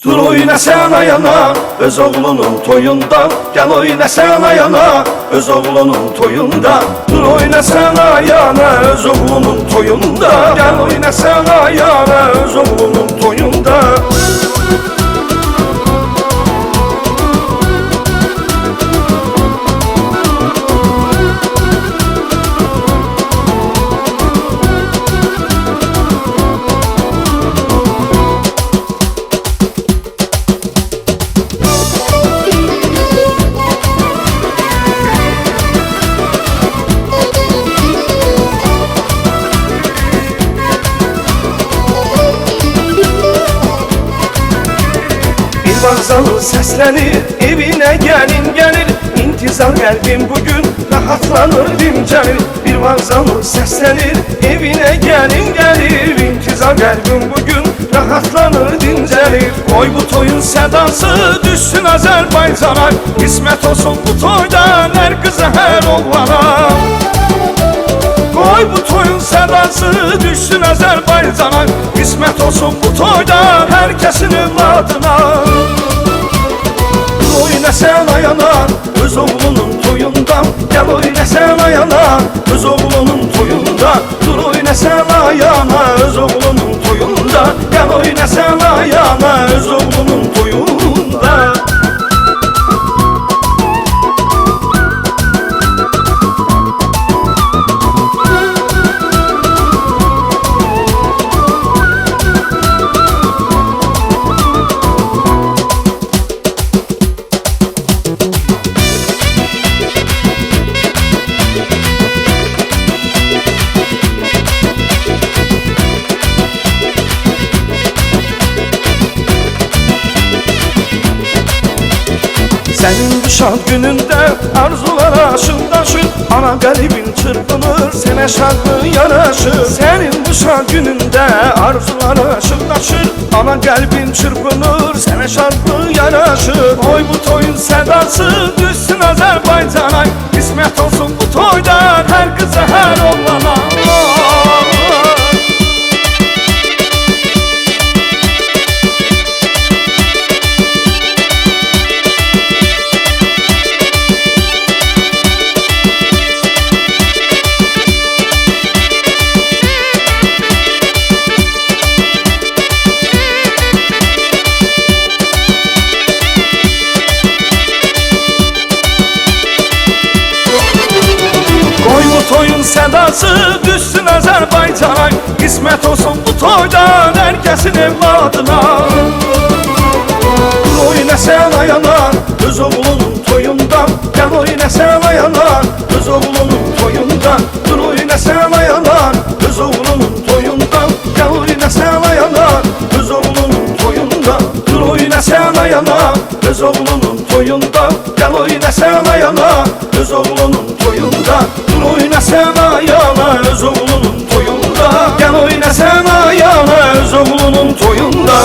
Dur oyna sən ayana öz oğlunun toyunda. Gel oyna sən ayana öz oğlunun toyunda. Dur oyna sən ayana öz oğlunun toyunda. Gel oyna sən ayana öz oğlunun toyunda. Vağzalı səslənir, evinə gəlin gəlir. İntizar qəlbim bugün rahatlanır, dincəlir. Bir vağzalı səslənir, evinə gəlin gəlir. İntizar qəlbim bugün rahatlanır, dincəlir. Qoy bu toyun sədası düşsün Azərbaycana. Qismət olsun bu toydan hər qıza, hər oğlana. Qoy bu toyun sədası düşsün Azərbaycana. Qismət olsun bu toydan hər kəsin övladına. Oyna sən ayana öz oğlunun toyunda. Gel oyna sən ayana öz oğlunun toyunda. Dur oyna sən ayana öz oğlunun toyunda. Gel oyna sən ayana öz oğlunun toyunda. Senin bu şad gününde arzular aşındaşır. Ana qəlbin çırpınır, sənə şadlıq yaraşır. Senin bu şad gününde arzular aşındaşır. Ana qəlbin çırpınır, sənə şadlıq yaraşır. Oy bu toyun sədası düşsün Azərbaycana. Qismət olsun bu toydan hər qıza, hər oğlana. Toyun sədası düşsün Azərbaycana. Qismət olsun bu toydan hər kəsin evladına. Dur oyna sən ayana öz oğlunun toyunda. Gel oyna sən ayana öz oğlunun toyunda. Dur oyna sən ayana öz oğlunun toyunda. Gel oyna sən ayana öz oğlunun toyunda. Dur oyna sən ayana öz oğlunun toyunda. Gel oyna sən ayana öz oğlunun toyunda. Dur oyna sən ayana öz oğlunun toyunda. Gel oyna sən ayana öz oğlunun toyunda.